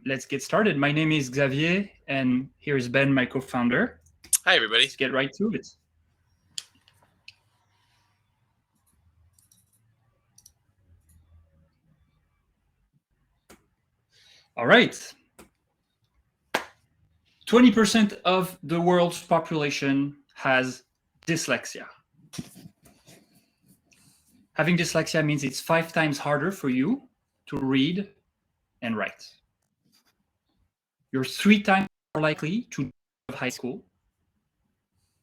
Let's get started. My name is Xavier, and here is Ben, my co-founder. Hi, everybody. Let's get right to it. All right. 20% of the world's population has dyslexia. Having dyslexia means it's 5 times harder for you to read and write. You're 3 times more likely to drop out of high school,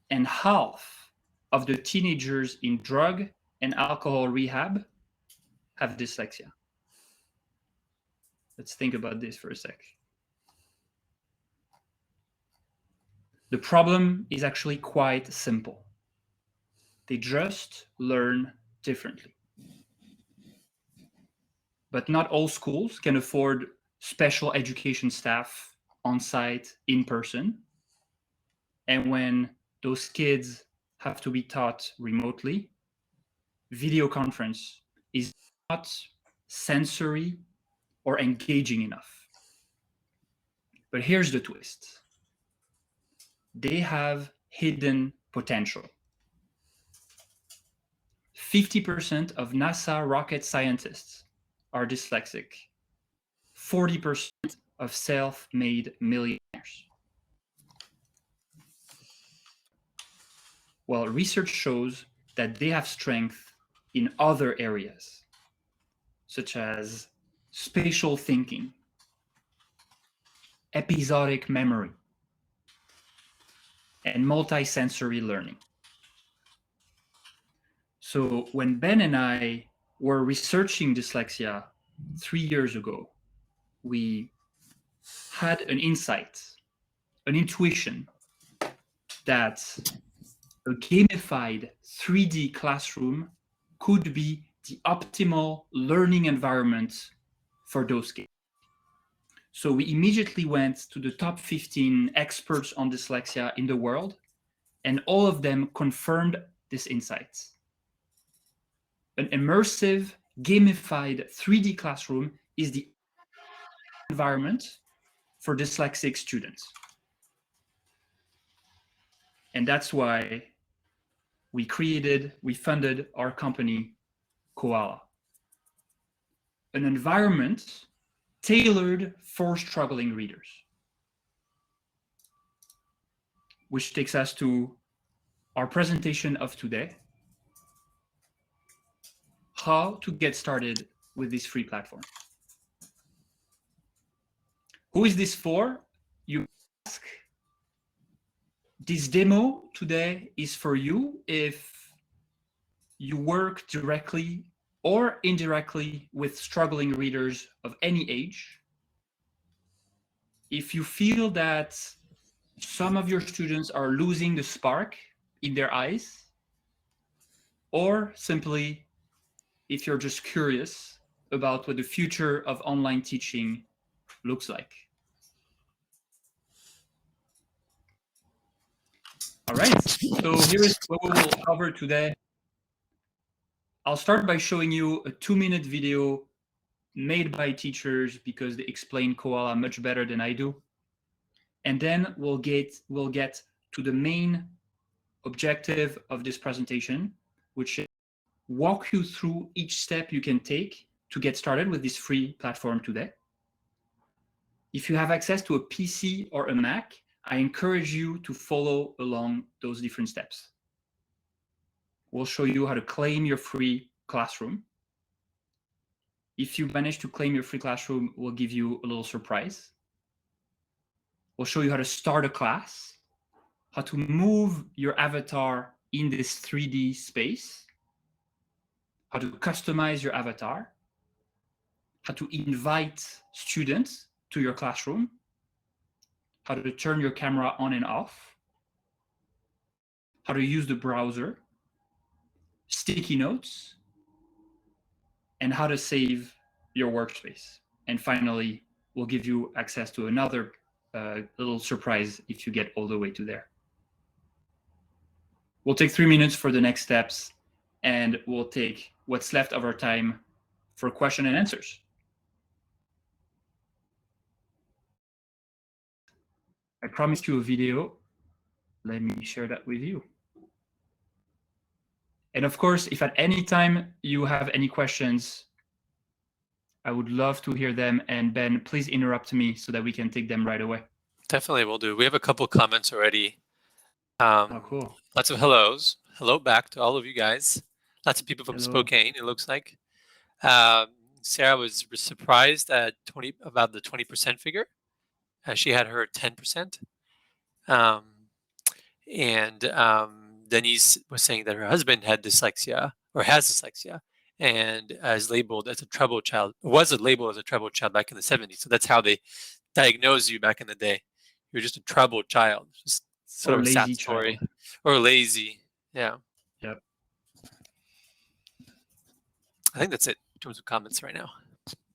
and half of the teenagers in drug and alcohol rehab have dyslexia. Let's think about this for a sec. The problem is actually quite simple. They just learn differently. But not all schools can afford special education staff on site in person. And when those kids have to be taught remotely, video conference is not sensory or engaging enough. But here's the twist. They have hidden potential. 50% of NASA rocket scientists are dyslexic. 40% of self-made millionaires. Well, research shows that they have strength in other areas, such as spatial thinking, episodic memory, and multisensory learning. So when Ben and I were researching dyslexia 3 years ago, we had an insight, an intuition that a gamified 3D classroom could be the optimal learning environment for those kids. So we immediately went to the top 15 experts on dyslexia in the world, and all of them confirmed this insight. An immersive, gamified 3D classroom is the environment for dyslexic students. And that's why we funded our company, Koala. An environment tailored for struggling readers. Which takes us to our presentation of today. How to get started with this free platform. Who is this for? You ask. This demo today is for you if you work directly or indirectly with struggling readers of any age. If you feel that some of your students are losing the spark in their eyes, or simply if you're just curious about what the future of online teaching looks like. All right, so here is what we will cover today. I'll start by showing you a 2-minute video made by teachers because they explain Koala much better than I do. And then we'll get to the main objective of this presentation, which is walk you through each step you can take to get started with this free platform today. If you have access to a PC or a Mac, I encourage you to follow along those different steps. We'll show you how to claim your free classroom. If you manage to claim your free classroom, we'll give you a little surprise. We'll show you how to start a class, how to move your avatar in this 3D space, how to customize your avatar, how to invite students to your classroom, how to turn your camera on and off, how to use the browser, sticky notes, and how to save your workspace. And finally, we'll give you access to another little surprise if you get all the way to there. We'll take 3 minutes for the next steps, and we'll take what's left of our time for question and answers. I promised you a video. Let me share that with you. And of course, if at any time you have any questions, I would love to hear them. And Ben, please interrupt me so that we can take them right away. Definitely will do. We have a couple comments already. Oh, cool. Lots of hellos. Hello back to all of you guys. Lots of people from Hello. Spokane, it looks like. Sarah was surprised at about the 20% figure. She had her 10%. Denise was saying that her husband had dyslexia or has dyslexia and is labeled as a troubled child, labeled as a troubled child back in the 70s. So that's how they diagnosed you back in the day. You're just a troubled child, just sort Or of a sad lazy story. child. Or lazy. Yeah. Yep. I think that's it in terms of comments right now.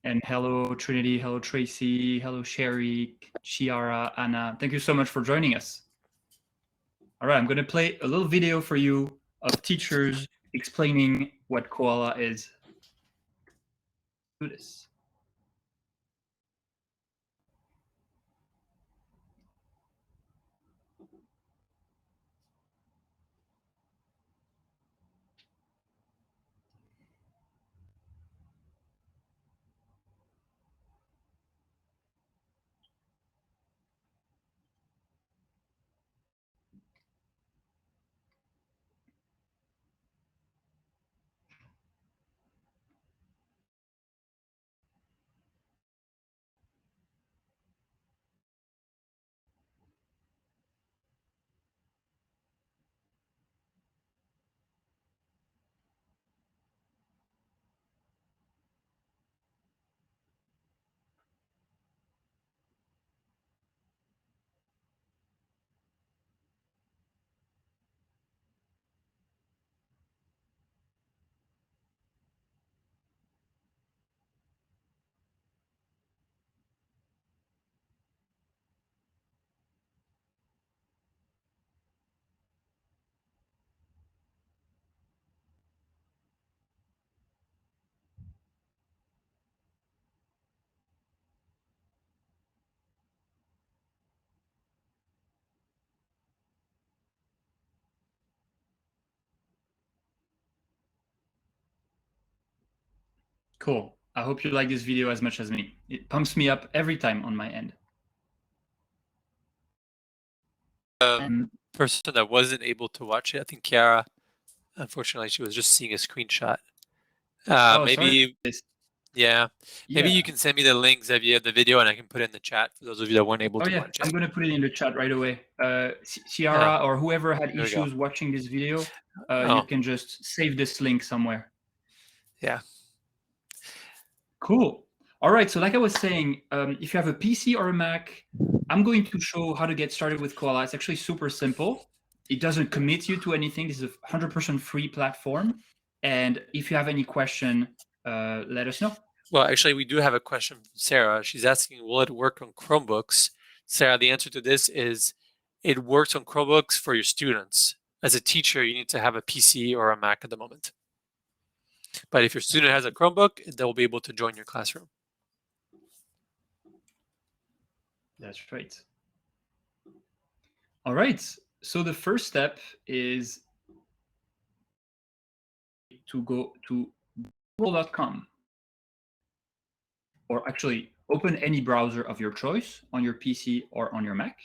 And hello, Trinity. Hello, Tracy. Hello, Sherry, Chiara, Anna. Thank you so much for joining us. All right, I'm going to play a little video for you of teachers explaining what Koala is. Do this. Cool. I hope you like this video as much as me. It pumps me up every time on my end. Person that wasn't able to watch it, I think Chiara, unfortunately, she was just seeing a screenshot. Maybe, yeah, maybe you can send me the link, Xavier, of the video, and I can put it in the chat for those of you that weren't able to watch it. I'm going to put it in the chat right away. Ciara or whoever had issues watching this video, you can just save this link somewhere. Yeah. Cool. All right. So like I was saying, if you have a PC or a Mac, I'm going to show how to get started with Koala. It's actually super simple. It doesn't commit you to anything. This is a 100% free platform. And if you have any question, let us know. Well, actually, we do have a question from Sarah. She's asking, will it work on Chromebooks? Sarah, the answer to this is it works on Chromebooks for your students. As a teacher, you need to have a PC or a Mac at the moment. But if your student has a Chromebook, they'll be able to join your classroom. That's right. All right. So the first step is to go to google.com, or actually open any browser of your choice on your PC or on your Mac.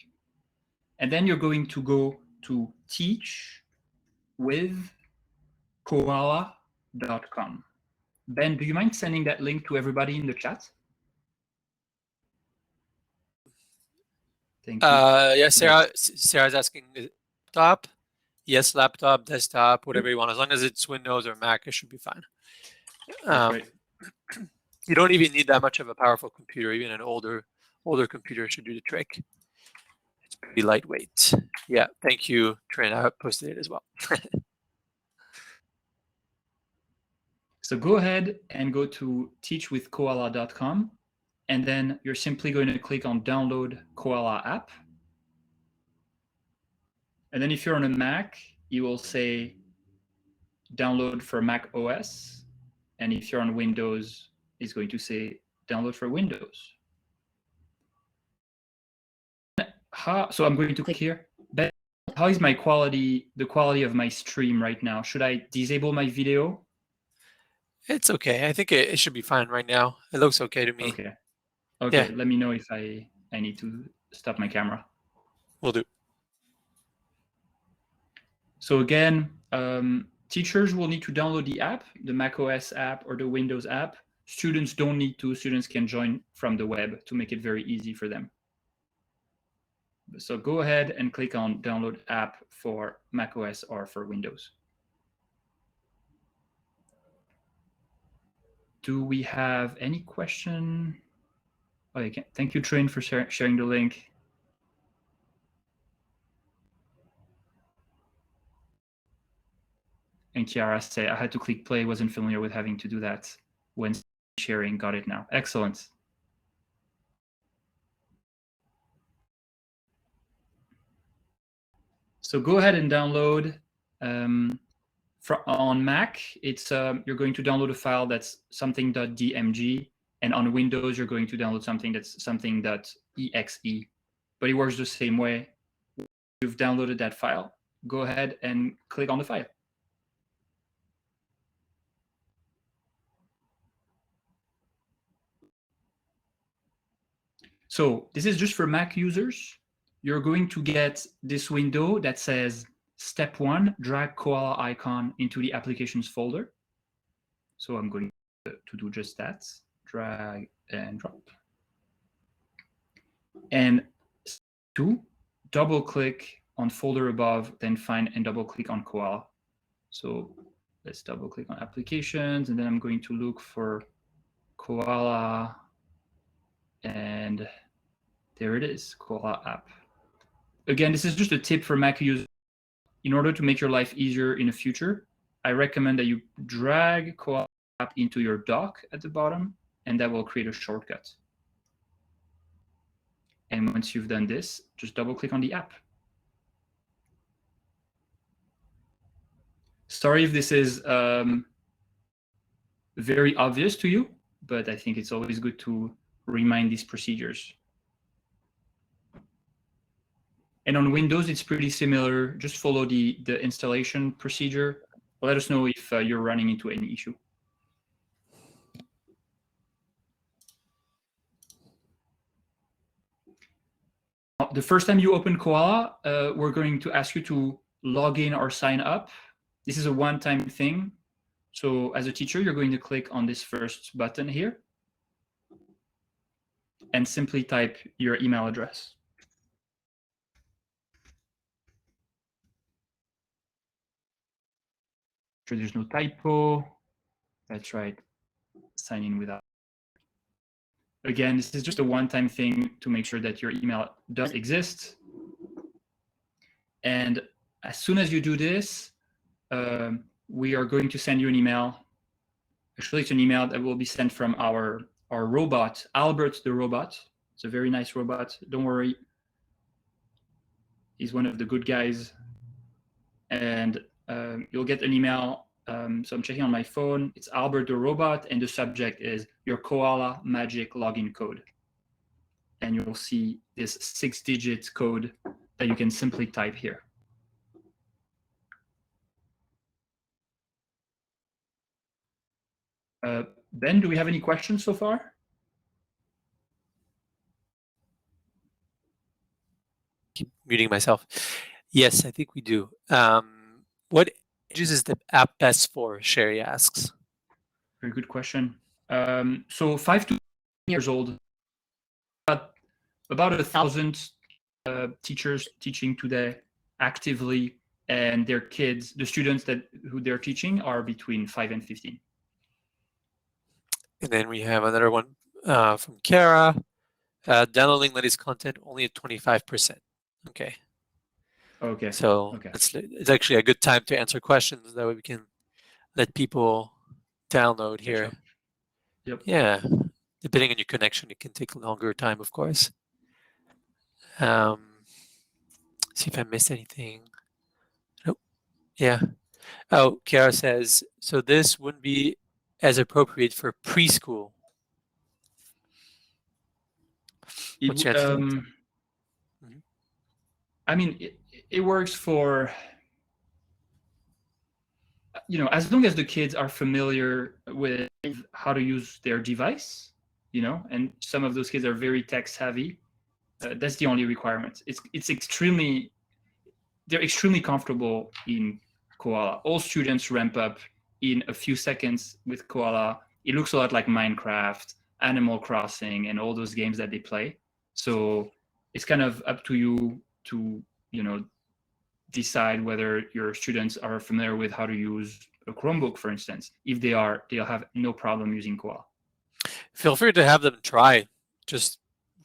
And then you're going to go to teachwithkoala.com. Ben, do you mind sending that link to everybody in the chat? Thank you. Yeah, Sarah's asking, laptop? Yes, laptop, desktop, whatever you want. As long as it's Windows or Mac, it should be fine. That's right. You don't even need that much of a powerful computer. Even an older computer should do the trick. It's pretty lightweight. Yeah, thank you, Trin. I posted it as well. So go ahead and go to teachwithkoala.com, and then you're simply going to click on download Koala app. And then if you're on a Mac, you will say download for Mac OS. And if you're on Windows, it's going to say download for Windows. So I'm going to click here. Ben, how is the quality of my stream right now? Should I disable my video? It's okay. I think it should be fine right now. It looks okay to me. Okay. Okay, Yeah. let me know if I need to stop my camera. Will do. So again, teachers will need to download the app, the macOS app or the Windows app. Students don't need to. Students can join from the web to make it very easy for them. So go ahead and click on download app for macOS or for Windows. Do we have any question? Oh, you can. Thank you, Trin, for sharing the link. And Kiara say, I had to click play, wasn't familiar with having to do that when sharing. Got it now. Excellent. So go ahead and download. On Mac, it's you're going to download a file that's something.dmg, and on Windows, you're going to download something that's something.exe. But it works the same way. You've downloaded that file. Go ahead and click on the file. So this is just for Mac users. You're going to get this window that says step 1, drag Koala icon into the applications folder. So I'm going to do just that, drag and drop. And 2, double click on folder above, then find and double click on Koala. So let's double click on applications, and then I'm going to look for Koala, and there it is, Koala app. Again, this is just a tip for Mac users. In order to make your life easier in the future, I recommend that you drag Koala app into your dock at the bottom, and that will create a shortcut. And once you've done this, just double click on the app. Sorry if this is very obvious to you, but I think it's always good to remind these procedures. And on Windows, it's pretty similar. Just follow the installation procedure. Let us know if you're running into any issue. The first time you open Koala, we're going to ask you to log in or sign up. This is a one-time thing. So as a teacher, you're going to click on this first button here and simply type your email address. Sure there's no typo. That's right. Sign in without. Again, this is just a one-time thing to make sure that your email does exist. And as soon as you do this, we are going to send you an email. Actually, it's an email that will be sent from our robot, Albert the robot. It's a very nice robot. Don't worry. He's one of the good guys. And you'll get an email. So I'm checking on my phone. It's Albert the robot, and the subject is your Koala magic login code. And you'll see this 6-digit code that you can simply type here. Ben, do we have any questions so far? Keep muting myself. Yes, I think we do. What ages is the app best for? Sherry asks. Very good question. So 5 to 10 years old, about 1,000 teachers teaching today actively, and their kids, the students who they're teaching, are between 5 and 15. And then we have another one from Kara. Downloading latest content only at 25%. Okay. Okay. So okay. it's actually a good time to answer questions. That way we can let people download here. Yep. Yeah. Depending on your connection, it can take a longer time, of course. See if I missed anything. Nope. Yeah. Oh, Kiara says, so this wouldn't be as appropriate for preschool. What's your answer? I mean, it works for, as long as the kids are familiar with how to use their device, and some of those kids are very tech savvy. That's the only requirement. They're extremely comfortable in Koala. All students ramp up in a few seconds with Koala. It looks a lot like Minecraft, Animal Crossing, and all those games that they play. So it's kind of up to you to, decide whether your students are familiar with how to use a Chromebook, for instance. If they are, they'll have no problem using Koala. Feel free to have them try, just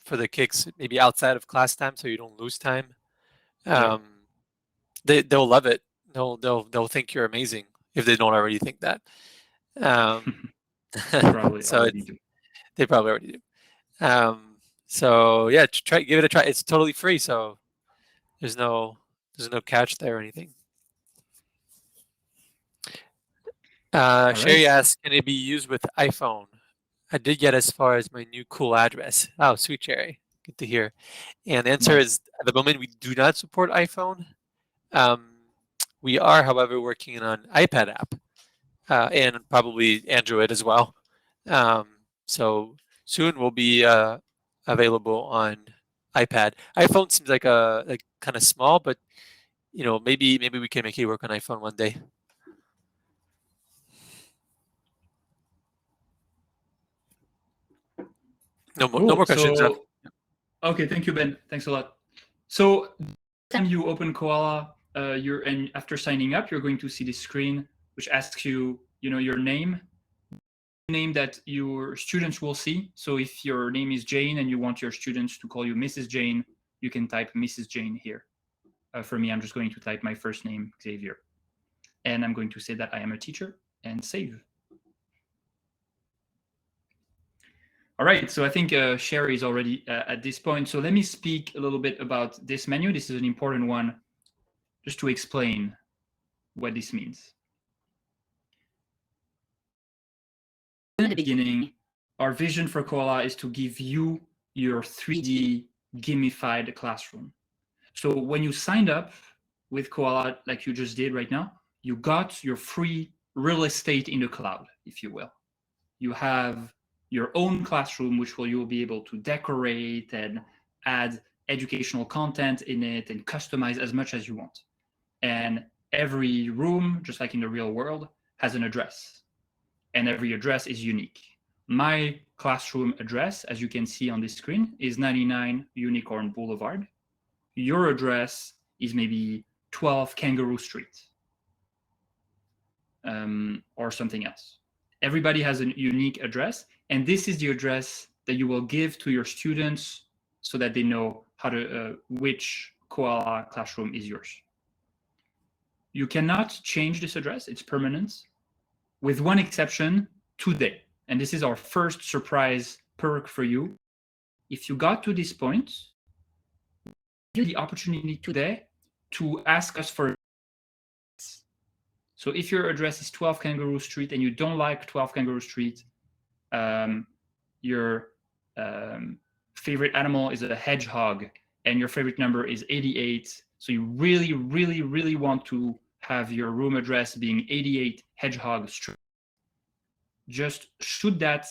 for the kicks, maybe outside of class time, so you don't lose time. They'll love it. They'll think you're amazing if they don't already think that. Probably So already do. they probably already do. So yeah, give it a try. It's totally free, so there's no catch there or anything. Sherry asks, can it be used with iPhone? I did get as far as my new cool address. Oh, sweet Sherry. Good to hear. And the answer is, at the moment, we do not support iPhone. We are, however, working on an iPad app and probably Android as well. So soon we'll be available on iPad. iPhone seems like kind of small, but maybe we can make it work on iPhone one day. No more questions. Okay, thank you, Ben. Thanks a lot. So time you open Koala, and after signing up, you're going to see this screen which asks you, your name that your students will see. So if your name is Jane and you want your students to call you Mrs. Jane, you can type Mrs. Jane here. For me, I'm just going to type my first name, Xavier. And I'm going to say that I am a teacher and save. All right, so I think Sherry is already at this point. So let me speak a little bit about this menu. This is an important one, just to explain what this means. In the beginning, our vision for Koala is to give you your 3D gamified classroom. So when you signed up with Koala, like you just did right now, you got your free real estate in the cloud, if you will. You have your own classroom, which you'll be able to decorate and add educational content in it and customize as much as you want. And every room, just like in the real world, has an address. And every address is unique. My classroom address, as you can see on this screen, is 99 Unicorn Boulevard. Your address is maybe 12 Kangaroo Street, or something else. Everybody has a unique address, and this is the address that you will give to your students so that they know how to which Koala classroom is yours. You cannot change this address, it's permanent, with one exception, today. And this is our first surprise perk for you. If you got to this point, you have the opportunity today to ask us for. So if your address is 12 Kangaroo Street and you don't like 12 Kangaroo Street, your favorite animal is a hedgehog and your favorite number is 88. So you really, really, really want to have your room address being 88 Hedgehog Street. Just shoot that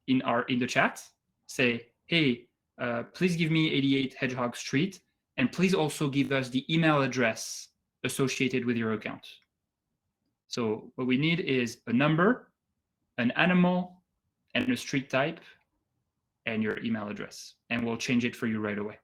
in the chat. Say, hey, please give me 88 Hedgehog Street, and please also give us the email address associated with your account. So what we need is a number, an animal, and a street type, and your email address, and we'll change it for you right away.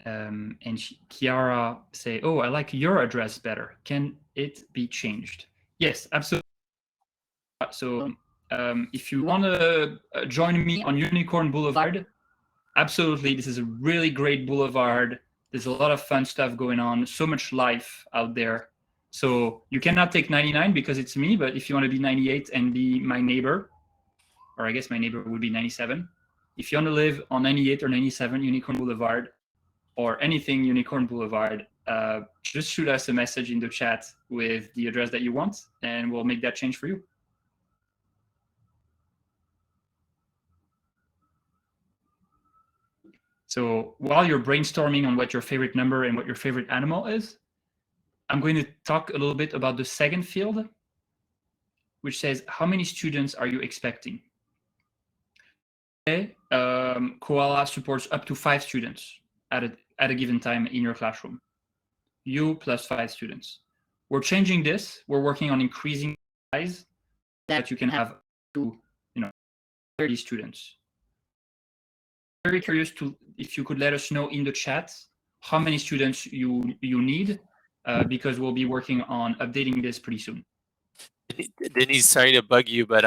And Kiara say, oh, I like your address better. Can it be changed? Yes, absolutely. So if you want to join me on Unicorn Boulevard, absolutely. This is a really great boulevard. There's a lot of fun stuff going on, so much life out there. So you cannot take 99 because it's me, but if you want to be 98 and be my neighbor, or I guess my neighbor would be 97. If you want to live on 98 or 97 Unicorn Boulevard, or anything Unicorn Boulevard, just shoot us a message in the chat with the address that you want, and we'll make that change for you. So while you're brainstorming on what your favorite number and what your favorite animal is, I'm going to talk a little bit about the second field, which says, how many students are you expecting? Today, Koala supports up to 5 students at a given time in your classroom. You plus 5 students. We're changing this. We're working on increasing the size that you can have to, 30 students. Very curious if you could let us know in the chat how many students you need, because we'll be working on updating this pretty soon. Denise, sorry to bug you, but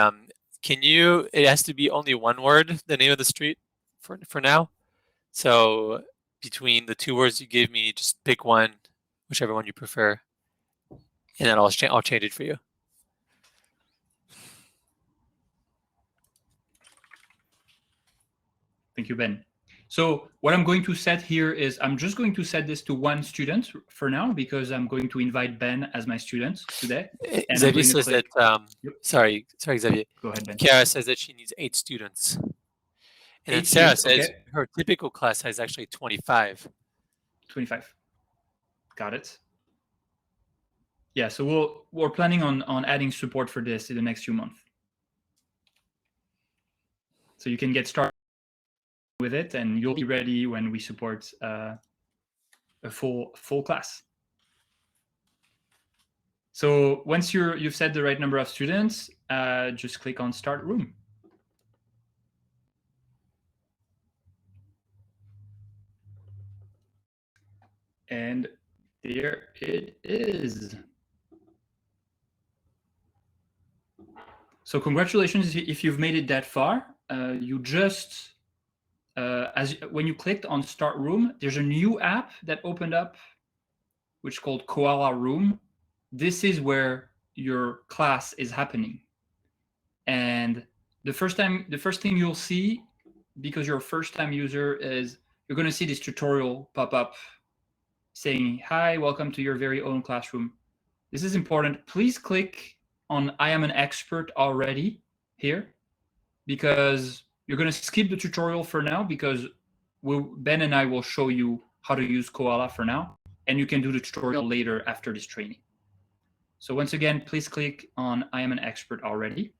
can you? It has to be only one word, the name of the street, for now. So between the 2 words you gave me, just pick one, whichever one you prefer, and then I'll change it for you. Thank you, Ben. So what I'm going to set here is I'm just going to set this to 1 student for now, because I'm going to invite Ben as my student today. And Xavier says that, Yep. sorry, Xavier. Go ahead, Ben. Kara says that she needs 8 students. And then 8 Sarah students, says her typical class size is actually 25. 25. Got it. Yeah, so we're planning on adding support for this in the next few months. So you can get started with it, and you'll be ready when we support a full class. So once you've set the right number of students, just click on Start Room. And there it is. So congratulations if you've made it that far. You just, when you clicked on Start Room, there's a new app that opened up, which is called Koala Room. This is where your class is happening. And the first thing you'll see, because you're a first-time user, is you're going to see this tutorial pop up saying, hi, welcome to your very own classroom. This is important. Please click on I am an expert already here, because you're going to skip the tutorial for now, because Ben and I will show you how to use Koala for now, and you can do the tutorial later after this training. So once again, please click on I am an expert already.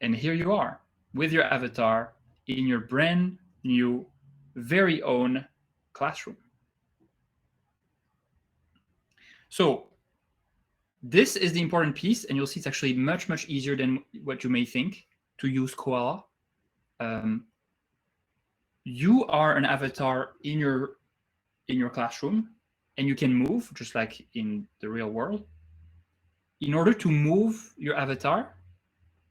And here you are with your avatar in your brand new, very own classroom. So this is the important piece, and you'll see it's actually much, much easier than what you may think to use Koala. You are an avatar in your classroom, and you can move just like in the real world. In order to move your avatar,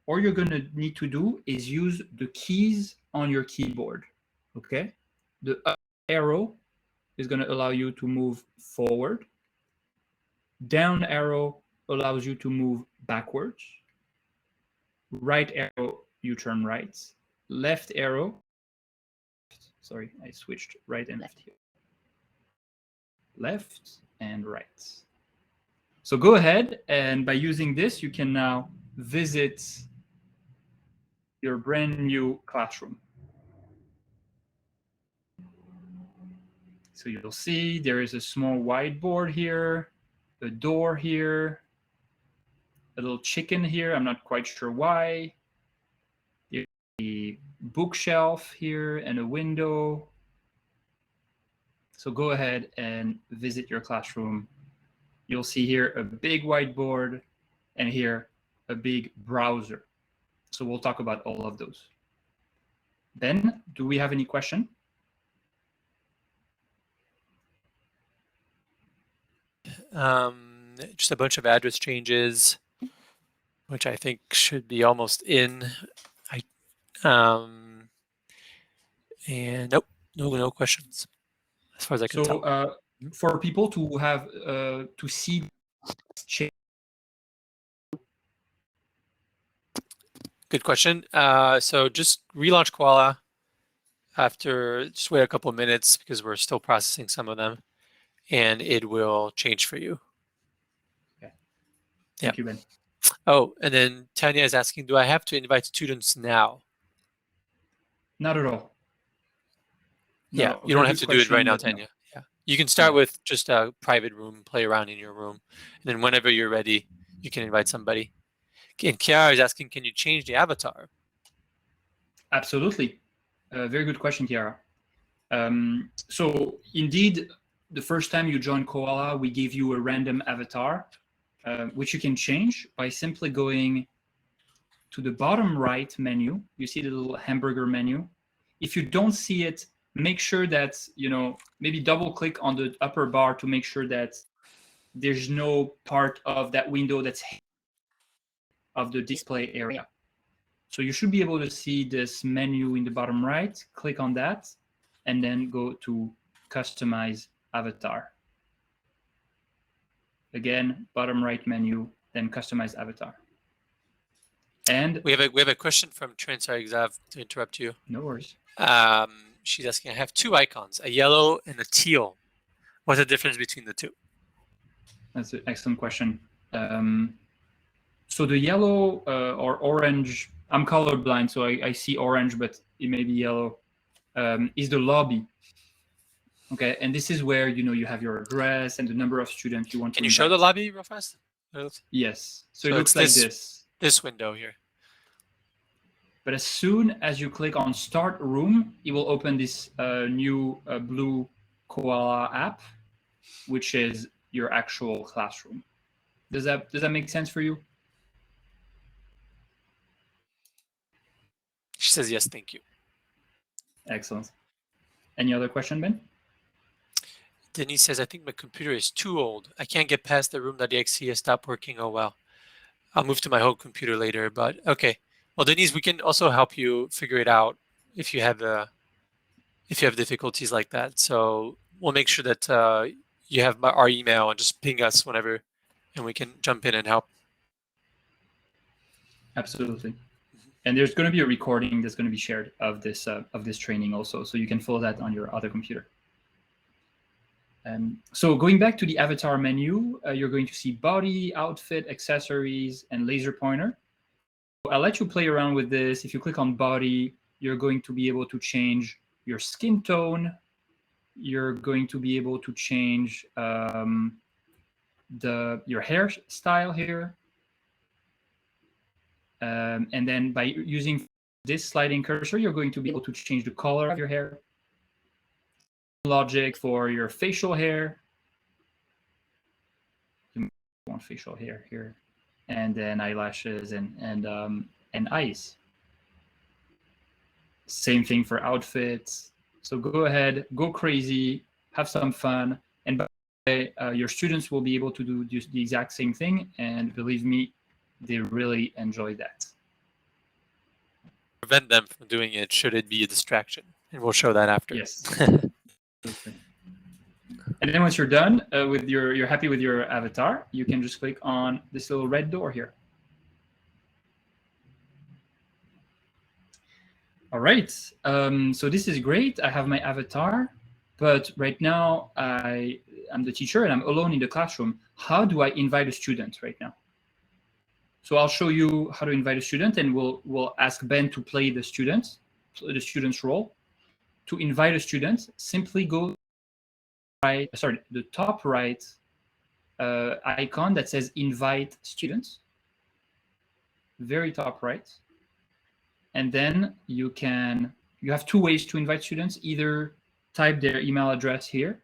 all you're going to need to do is use the keys on your keyboard. Okay? The up arrow is going to allow you to move forward. Down arrow allows you to move backwards. Right arrow, you turn right. Left arrow, sorry, I switched right and left here. Left and right. So go ahead, and by using this, you can now visit your brand new classroom. So you'll see there is a small whiteboard here, a door here, a little chicken here. I'm not quite sure why. There's a bookshelf here and a window. So go ahead and visit your classroom. You'll see here a big whiteboard and here a big browser. So we'll talk about all of those. Ben, do we have any question? Just a bunch of address changes, which I think should be almost in. And nope, no questions as far as I can tell. So for people to have to see change. Good question. So just relaunch Koala. after, just wait a couple of minutes because we're still processing some of them, and it will change for you. Okay. Thank Yeah. you, Ben. Oh, and then Tanya is asking, do I have to invite students now? Not at all. Yeah, No, you don't have to do it right now, Tanya. Yeah, you can start with just a private room, play around in your room, and then whenever you're ready, you can invite somebody. And Kiara is asking, can you change the avatar? Absolutely. Very good question, Kiara. So indeed, the first time you joined Koala, we gave you a random avatar, which you can change by simply going to the bottom right menu. You see the little hamburger menu. If you don't see it, make sure that, maybe double click on the upper bar to make sure that there's no part of that window that's of the display area. So you should be able to see this menu in the bottom right, click on that, and then go to customize avatar. Again, bottom right menu, then customize avatar. And we have a question from Trent. Sorry, Xav, to interrupt you. no worries. She's asking, I have two icons, a yellow and a teal. What's the difference between the two? That's an excellent question. So the yellow or orange, I'm colorblind, so I see orange, but it may be yellow, is the lobby. Okay, and this is where you have your address and the number of students you want to Can you invite. show the lobby real fast? Yes. So it looks like this. This window here. But as soon as you click on Start Room, it will open this new blue Koala app, which is your actual classroom. Does that make sense for you? She says yes, thank you. Excellent. Any other question, Ben? Denise says, I think my computer is too old. I can't get past the room.exe has stopped working. Oh, well. I'll move to my whole computer later, but okay. Well, Denise, we can also help you figure it out if you have difficulties like that. So we'll make sure that you have our email and just ping us whenever, and we can jump in and help. Absolutely. And there's going to be a recording that's going to be shared of this training also, so you can follow that on your other computer. So going back to the avatar menu, you're going to see body, outfit, accessories, and laser pointer. So I'll let you play around with this. If you click on body, you're going to be able to change your skin tone. You're going to be able to change your hairstyle here. And then by using this sliding cursor, you're going to be able to change the color of your hair. Logic for your facial hair. You want facial hair here, and then eyelashes and eyes. Same thing for outfits. So go ahead, go crazy, have some fun, and by the way, your students will be able to do the exact same thing, and believe me, they really enjoy that. Prevent them from doing it should it be a distraction, and we'll show that after. Yes. And then once you're done with you're happy with your avatar, you can just click on this little red door here. All right. So this is great. I have my avatar, but right now I'm the teacher and I'm alone in the classroom. How do I invite a student right now? So I'll show you how to invite a student, and we'll ask Ben to play the student's role. To invite a student, simply go the top right icon that says invite students, very top right. And then you have two ways to invite students. Either type their email address here,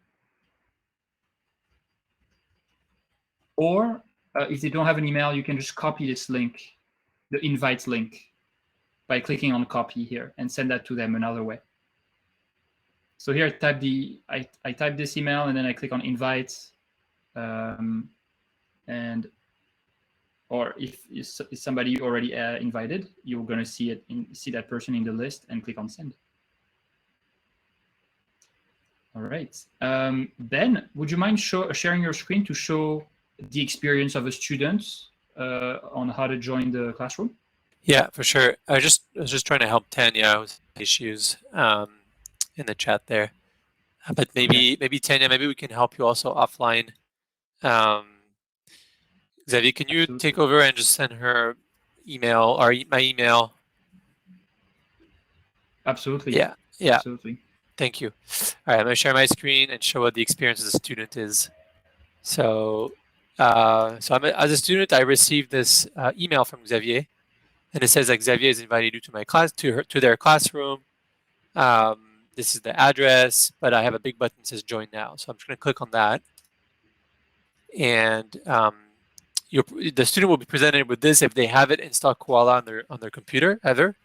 or if they don't have an email, you can just copy this link, the invite link, by clicking on copy here and send that to them another way. So here I type this email and then I click on invite, or if somebody already invited, you're going to see that person in the list and click on send. All right. Ben, would you mind sharing your screen to show the experience of a student on how to join the classroom? Yeah, for sure. I was just trying to help Tanya with issues. in the chat there. But maybe Tanya, maybe we can help you also offline. Xavier, can you Absolutely. take over and just send her email or my email? Absolutely. Yeah. Absolutely. Thank you. All right, I'm going to share my screen and show what the experience as a student is. So, as a student, I received this email from Xavier, and it says that Xavier has invited you to my class, to their classroom. This is the address, but I have a big button that says join now. So I'm just going to click on that. And the student will be presented with this if they haven't installed Koala on their computer ever.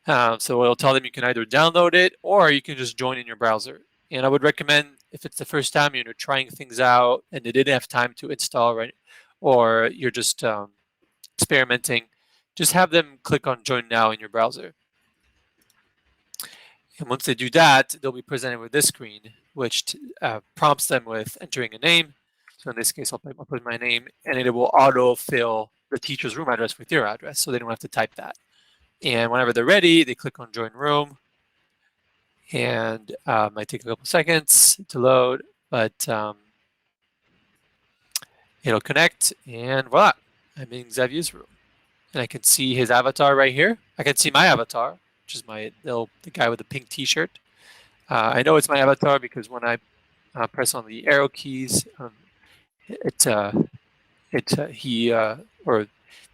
So it'll tell them you can either download it or you can just join in your browser. And I would recommend, if it's the first time you're trying things out and they didn't have time to install, right, or you're just experimenting, just have them click on join now in your browser. And once they do that, they'll be presented with this screen, which prompts them with entering a name. So in this case, I'll put my name, and it will auto-fill the teacher's room address with your address, so they don't have to type that. And whenever they're ready, they click on join room. And it might take a couple seconds to load, but it'll connect, and voila, I'm in Xavier's room. And I can see his avatar right here. I can see my avatar, which is the guy with the pink t-shirt. I know it's my avatar because when I press on the arrow keys,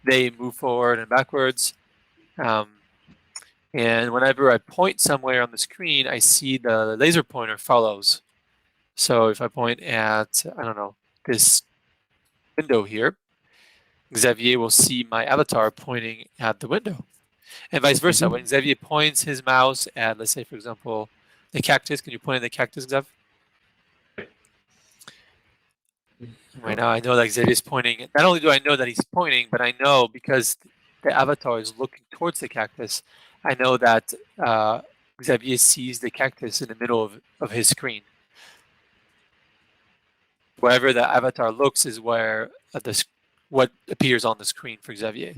they move forward and backwards. And whenever I point somewhere on the screen, I see the laser pointer follows. So if I point at, I don't know, this window here, Xavier will see my avatar pointing at the window. And vice versa. When Xavier points his mouse at, let's say, for example, the cactus, can you point at the cactus, Xav? Right now, I know that Xavier's pointing. Not only do I know that he's pointing, but I know because the avatar is looking towards the cactus, I know that Xavier sees the cactus in the middle of his screen. Wherever the avatar looks is where what appears on the screen for Xavier.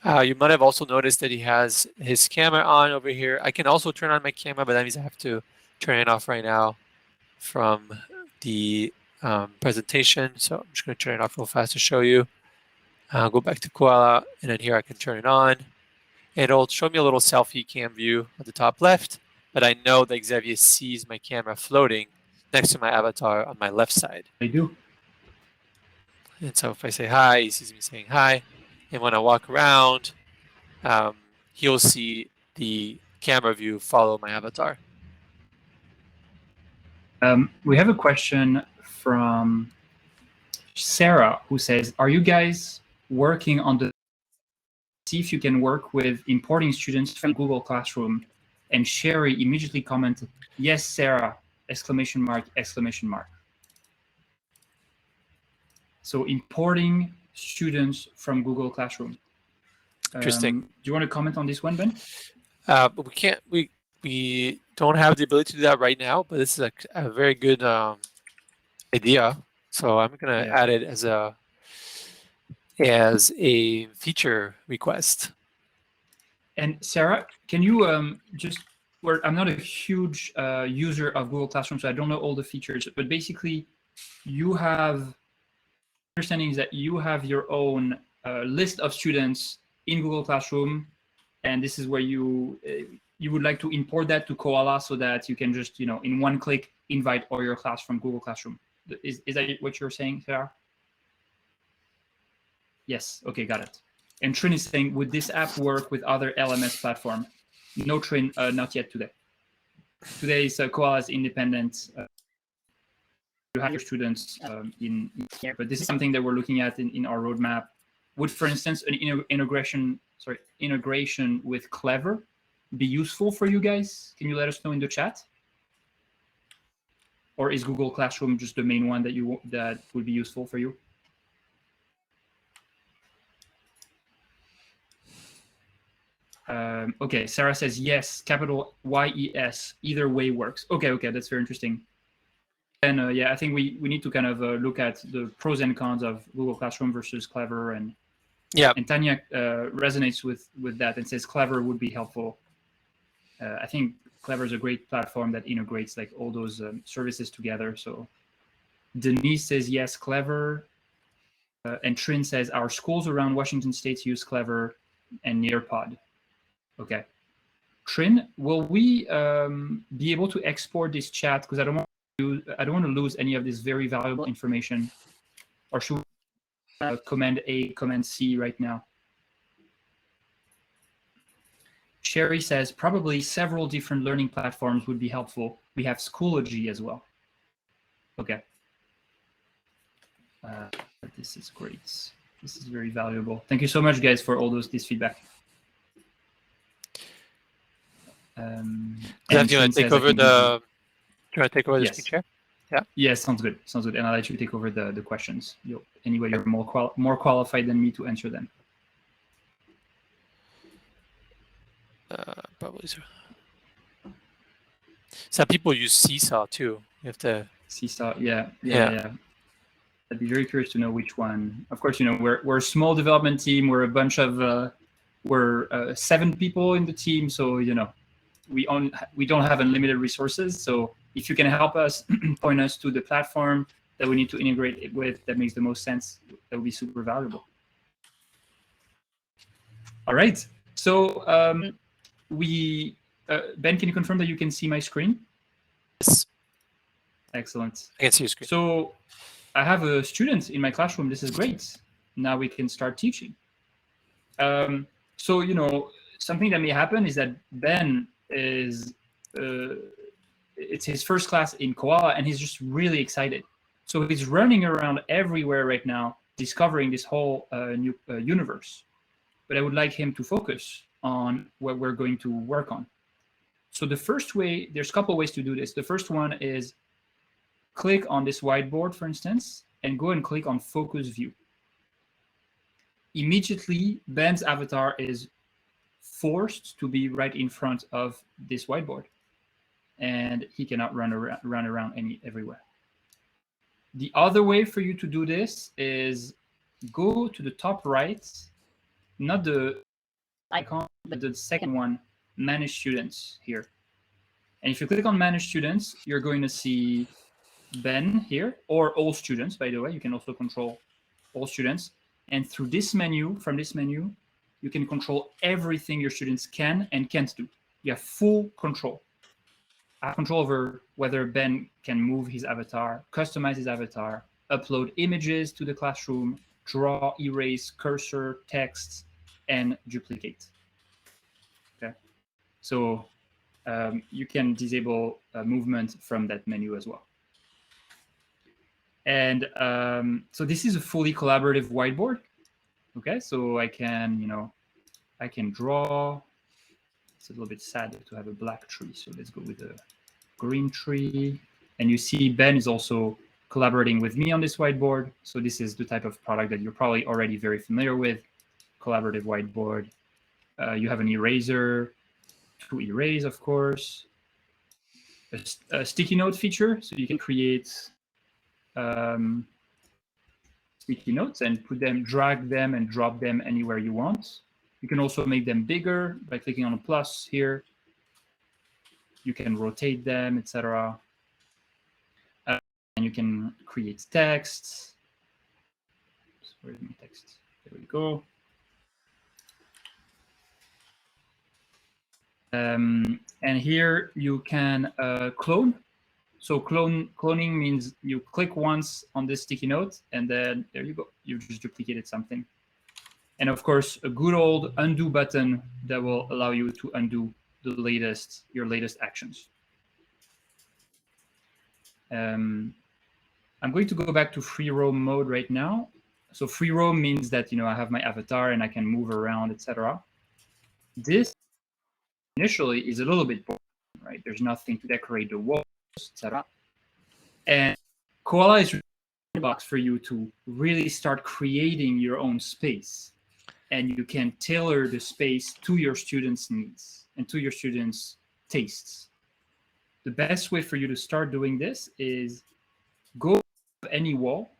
You might have also noticed that he has his camera on over here. I can also turn on my camera, but that means I have to turn it off right now from the presentation. So I'm just going to turn it off real fast to show you. I'll go back to Koala, and then here I can turn it on. It'll show me a little selfie cam view at the top left, but I know that Xavier sees my camera floating next to my avatar on my left side. I do. And so if I say hi, he sees me saying hi. And when I walk around, he'll see the camera view follow my avatar. We have a question from Sarah who says, are you guys working on the see if you can work with importing students from Google Classroom? And Sherry immediately commented, yes, Sarah, exclamation mark, exclamation mark. So importing students from Google Classroom. Interesting. Do you want to comment on this one, Ben? But we don't have the ability to do that right now, but this is a very good idea. So I'm going to add it as a feature request. And Sarah, can you I'm not a huge user of Google Classroom, so I don't know all the features, but basically you have understanding is that you have your own list of students in Google Classroom, and this is where you would like to import that to Koala so that you can just, in one click invite all your class from Google Classroom. Is that what you're saying, Sarah? Yes, okay, got it. And Trin is saying, would this app work with other LMS platform? No, Trin, not yet today. Today is Koala's independent. You have your students in here, but this is something that we're looking at in our roadmap. Would, for instance, an integration with Clever be useful for you guys? Can you let us know in the chat? Or is Google Classroom just the main one that would be useful for you? Okay, Sarah says yes, capital YES, either way works. Okay, that's very interesting. And yeah, I think we need to kind of look at the pros and cons of Google Classroom versus Clever, and Tanya resonates with that and says Clever would be helpful. I think Clever is a great platform that integrates like all those services together. So Denise says yes, Clever. And Trin says our schools around Washington State use Clever and Nearpod. Okay. Trin, will we be able to export this chat? Because I don't want to lose any of this very valuable information. Or should we Command A, Command C right now? Sherry says probably several different learning platforms would be helpful. We have Schoology as well. Okay. This is great. This is very valuable. Thank you so much, guys, for all this feedback. Do you want to take over the screen share? Yeah. Yes, sounds good. Sounds good. And I'll let you take over the questions. Anyway, you're more qualified than me to answer them. Probably so. Some people use Seesaw too. You have to. Seesaw, yeah. I'd be very curious to know which one. Of course, we're a small development team. We're a bunch of we're 7 people in the team, so we don't have unlimited resources. So if you can help us point us to the platform that we need to integrate it with that makes the most sense, that would be super valuable. All right. So Ben, can you confirm that you can see my screen? Yes. Excellent. I can see your screen. So I have a student in my classroom. This is great. Now we can start teaching. So, something that may happen is that Ben is, it's his first class in Koala, and he's just really excited. So he's running around everywhere right now, discovering this whole new universe. But I would like him to focus on what we're going to work on. So the first way, there's a couple of ways to do this. The first one is click on this whiteboard, for instance, and go and click on Focus View. Immediately, Ben's avatar is forced to be right in front of this whiteboard, and he cannot run around everywhere. The other way for you to do this is go to the top right, not the icon, but the second one, Manage Students here. And if you click on Manage Students, you're going to see Ben here, or all students, by the way. You can also control all students. And through this menu, from this menu, you can control everything your students can and can't do. You have full control. I have control over whether Ben can move his avatar, customize his avatar, upload images to the classroom, draw, erase, cursor, text, and duplicate. Okay, so you can disable movement from that menu as well. And so this is a fully collaborative whiteboard. Okay, so I can, I can draw. It's a little bit sad to have a black tree, so let's go with a green tree. And you see Ben is also collaborating with me on this whiteboard. So this is the type of product that you're probably already very familiar with, collaborative whiteboard. You have an eraser to erase, of course. A sticky note feature, so you can create sticky notes and put them, drag them and drop them anywhere you want. You can also make them bigger by clicking on a plus here. You can rotate them, etc. And you can create text. Where's my text? There we go. And here you can clone. So cloning means you click once on this sticky note, and then there you go. You've just duplicated something. And of course, a good old undo button that will allow you to undo your latest actions. I'm going to go back to free roam mode right now. So free roam means that I have my avatar and I can move around, etc. This initially is a little bit boring, right? There's nothing to decorate the walls, etc. And Koala is a box for you to really start creating your own space. And you can tailor the space to your students' needs and to your students' tastes. The best way for you to start doing this is go to any wall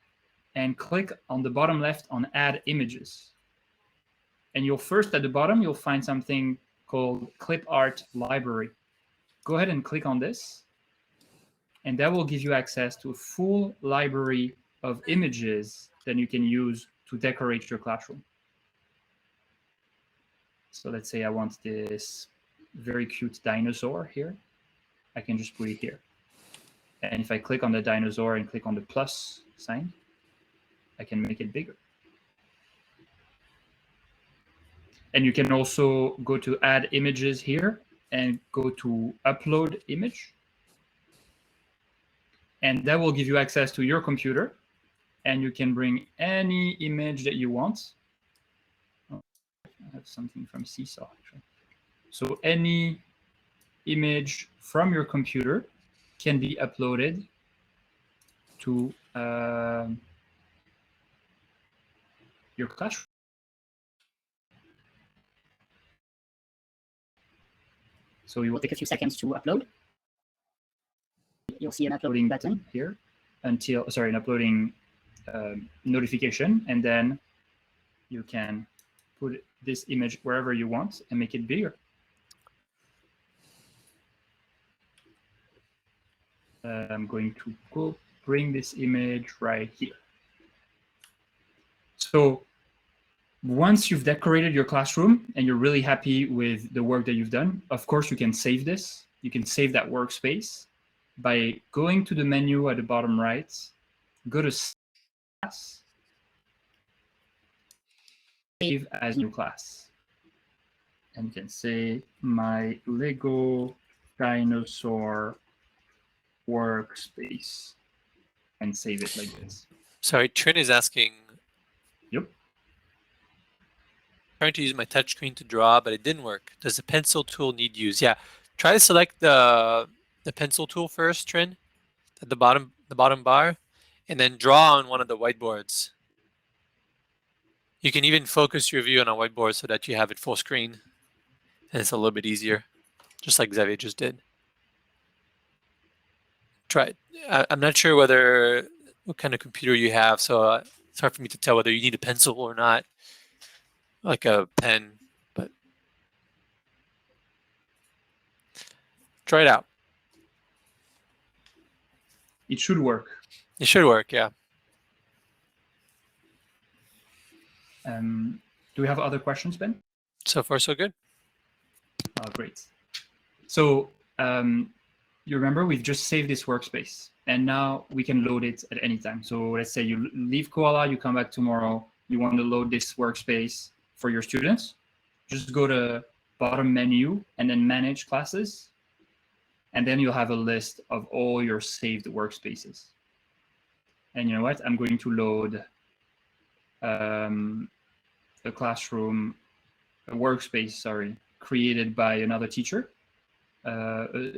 and click on the bottom left on Add Images. And you'll first, at the bottom, you'll find something called Clip Art Library. go ahead and click on this, and that will give you access to a full library of images that you can use to decorate your classroom. So let's say I want this very cute dinosaur here. I can just put it here. And if I click on the dinosaur and click on the plus sign, I can make it bigger. And you can also go to add images here and go to upload image. And that will give you access to your computer. And you can bring any image that you want. Oh, I have something from Seesaw, actually. So any image from your computer can be uploaded to your classroom. So it will take a few seconds to upload. You'll see an uploading button here until, sorry, an uploading notification, and then you can put this image wherever you want and make it bigger. I'm going to go bring this image right here. So once you've decorated your classroom and you're really happy with the work that you've done, of course, you can save this. You can save that workspace by going to the menu at the bottom right, go to class, save as new class. And you can say my Lego dinosaur workspace and save it like this. Sorry, Trin is asking. Yep. Trying to use my touchscreen to draw, but it didn't work. Does the pencil tool need use? Yeah, try to select the pencil tool first, Trin, at the bottom bar, and then draw on one of the whiteboards. You can even focus your view on a whiteboard so that you have it full screen, and it's a little bit easier, just like Xavier just did. Try it. I'm not sure what kind of computer you have, so it's hard for me to tell whether you need a pencil or not, like a pen, but try it out. It should work. It should work, yeah. Do we have other questions, Ben? So far, so good. Oh, great. So you remember we've just saved this workspace, and now we can load it at any time. So let's say you leave Koala, you come back tomorrow, you want to load this workspace for your students. Just go to bottom menu and then manage classes. And then you'll have a list of all your saved workspaces. And you know what? I'm going to load a classroom, a workspace, sorry, created by another teacher.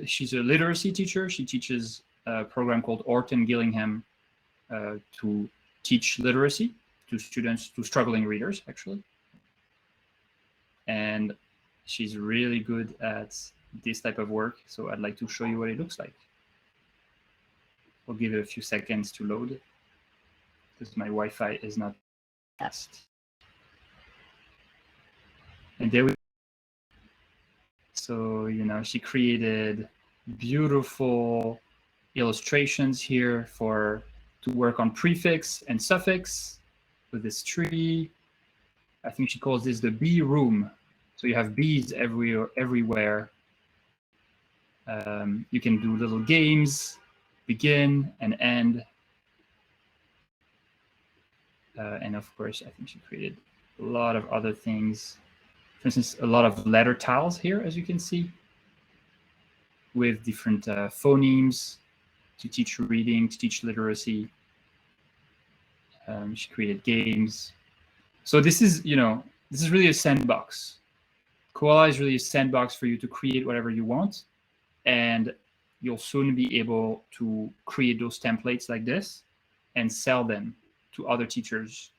She's a literacy teacher. She teaches a program called Orton Gillingham to teach literacy to students, to struggling readers, actually. And she's really good at this type of work. So I'd like to show you what it looks like. I'll give it a few seconds to load because my Wi-Fi is not fast. And there we go. So, you know, she created beautiful illustrations here to work on prefix and suffix with this tree. I think she calls this the bee room. So you have bees everywhere. You can do little games, begin and end. And of course, I think she created a lot of other things. For instance, a lot of letter tiles here, as you can see, with different phonemes to teach reading, to teach literacy. She created games. So this is, you know, this is really a sandbox. Koala is really a sandbox for you to create whatever you want. And you'll soon be able to create those templates like this and sell them to other teachers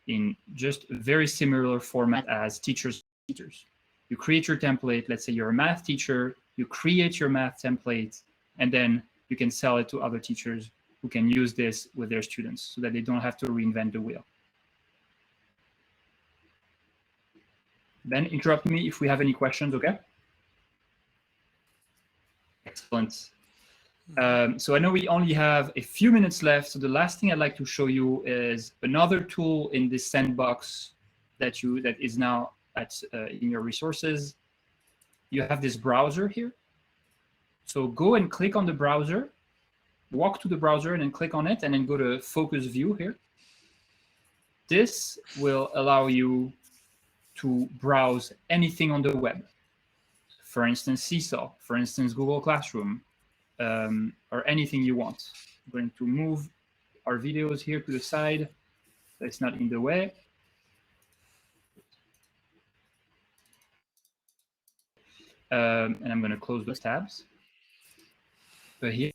in just a very similar format as teachers. You create your template. Let's say you're a math teacher, you create your math template, and then you can sell it to other teachers who can use this with their students so that they don't have to reinvent the wheel. Ben, interrupt me if we have any questions, okay? Excellent. So I know we only have a few minutes left. So the last thing I'd like to show you is another tool in this sandbox that is now in your resources. You have this browser here. So go and click on the browser, walk to the browser and then click on it and then go to focus view here. This will allow you to browse anything on the web. For instance, Seesaw, for instance, Google Classroom, or anything you want. I'm going to move our videos here to the side so it's not in the way. And I'm going to close those tabs. But here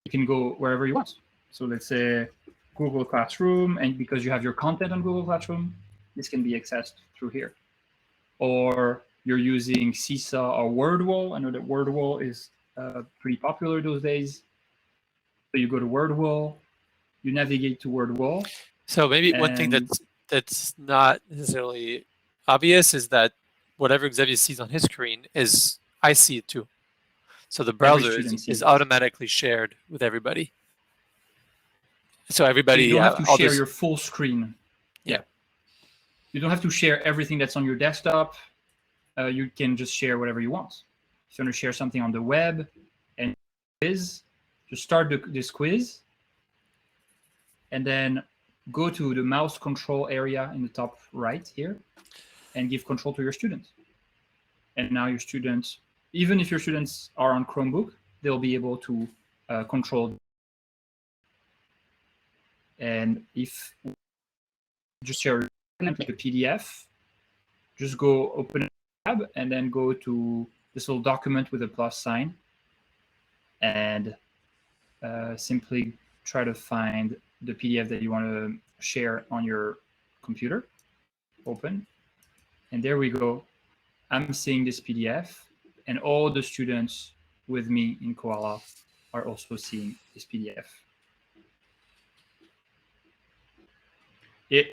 you can go wherever you want. So let's say Google Classroom, and because you have your content on Google Classroom, this can be accessed through here. Or you're using Seesaw or WordWall. I know that WordWall is pretty popular those days. So you go to WordWall, you navigate to WordWall. So maybe one thing that's not necessarily obvious is that whatever Xavier sees on his screen is I see it too. So the browser is automatically shared with everybody. So everybody, you don't have to share your full screen. Yeah. You don't have to share everything that's on your desktop. You can just share whatever you want. If you want to share something on the web and quiz, just start this quiz and then go to the mouse control area in the top right here and give control to your students. And now your students, even if your students are on Chromebook, they'll be able to control. And if just share like a PDF, just go open a tab and then go to this little document with a plus sign and simply try to find the PDF that you want to share on your computer. Open. And there we go. I'm seeing this PDF, and all the students with me in Koala are also seeing this PDF.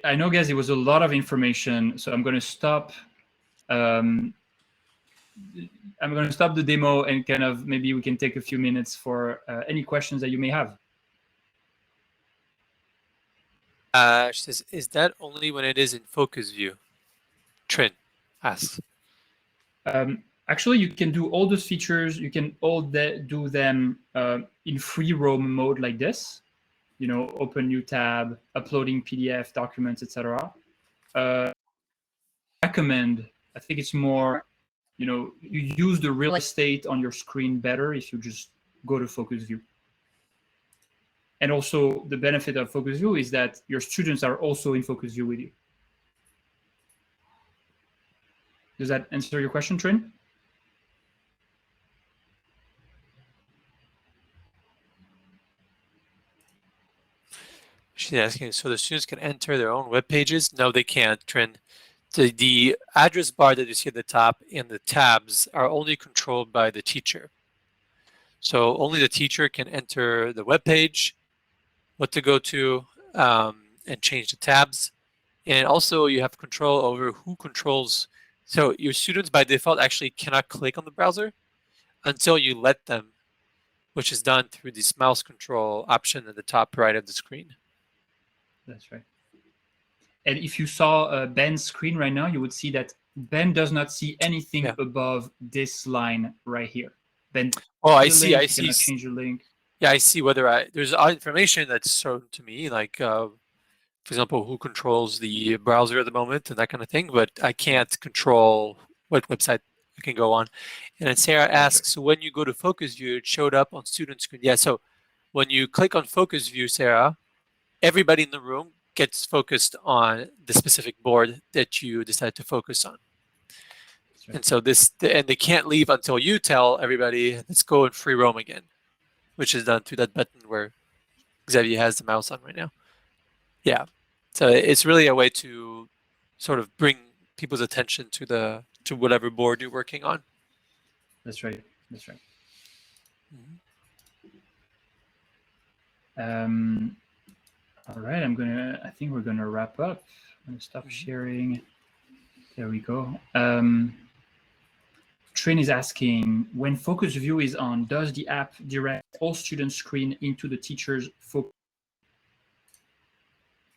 I know, guys, it was a lot of information, so I'm going to stop. I'm going to stop the demo and kind of maybe we can take a few minutes for any questions that you may have. She says, is that only when it is in focus view? Trin asks. Actually, you can do all those features. You can do them in free roam mode like this. You know, open new tab, uploading PDF documents, etc. Recommend. I think it's more, you know, you use the real estate on your screen better if you just go to focus view. And also, the benefit of focus view is that your students are also in focus view with you. Does that answer your question, Trin? She's asking, so the students can enter their own web pages? No, they can't, Trin. The address bar that you see at the top and the tabs are only controlled by the teacher. So only the teacher can enter the web page, what to go to, and change the tabs. And also you have control over who controls. So your students by default actually cannot click on the browser until you let them, which is done through this mouse control option at the top right of the screen. That's right. And if you saw Ben's screen right now, you would see that Ben does not see anything above this line right here. Ben, I see. Change the link. Yeah, I see whether there's information that's shown to me, like for example, who controls the browser at the moment and that kind of thing, but I can't control what website I can go on. And then Sarah asks, so when you go to focus view, it showed up on student screen. Yeah, so when you click on focus view, Sarah, everybody in the room gets focused on the specific board that you decide to focus on. Right. And so and they can't leave until you tell everybody, let's go in free roam again, which is done through that button where Xavier has the mouse on right now. Yeah. So it's really a way to sort of bring people's attention to whatever board you're working on. That's right. That's right. Mm-hmm. All right, I think we're gonna wrap up. I'm gonna stop sharing. There we go. Trin is asking, when focus view is on, does the app direct all students' screen into the teacher's focus?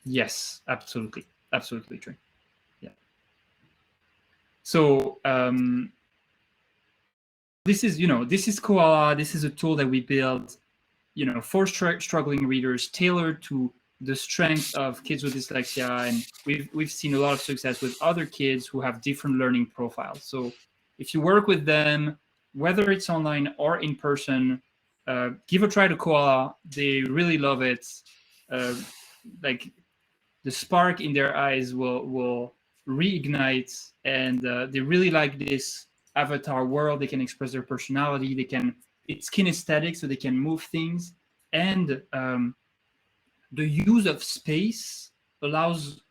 Yes, absolutely. Absolutely, Trin. Yeah. So this is Koala. This is a tool that we built, for struggling readers, tailored to the strength of kids with dyslexia, and we've seen a lot of success with other kids who have different learning profiles. So if you work with them, whether it's online or in person, give a try to Koala. They really love it. Like the spark in their eyes will reignite, and they really like this avatar world. They can express their personality. It's kinesthetic, so they can move things, and the use of space allows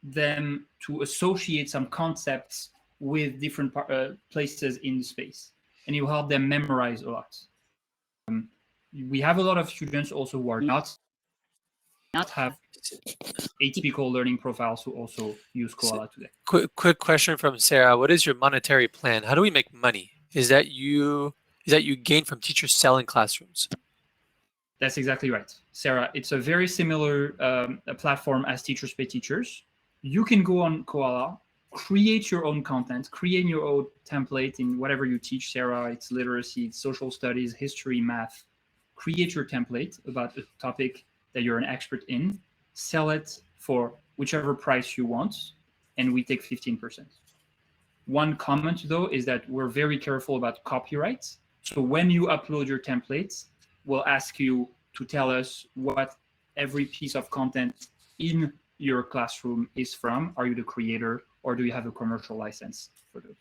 them to associate some concepts with different places in the space, and it will help them memorize a lot. We have a lot of students also who are not have atypical learning profiles who also use Koala today. Quick question from Sarah. What is your monetary plan? How do we make money? Is that you gain from teachers selling classrooms? That's exactly right, Sarah. It's a very similar platform as Teachers Pay Teachers. You can go on Koala, create your own content, create your own template in whatever you teach, Sarah. It's literacy, it's social studies, history, math. Create your template about a topic that you're an expert in, sell it for whichever price you want, and we take 15%. One comment, though, is that we're very careful about copyright. So when you upload your templates, we'll ask you to tell us what every piece of content in your classroom is from. Are you the creator, or do you have a commercial license for those?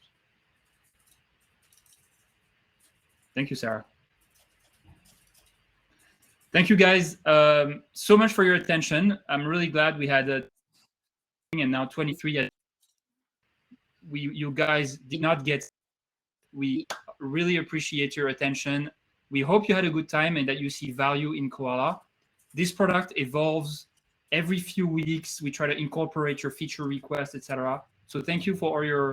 Thank you, Sarah. Thank you, guys, so much for your attention. I'm really glad we had and now 23. You guys did not get. We really appreciate your attention. We hope you had a good time and that you see value in Koala. This product evolves every few weeks. We try to incorporate your feature requests, etc. So thank you for all your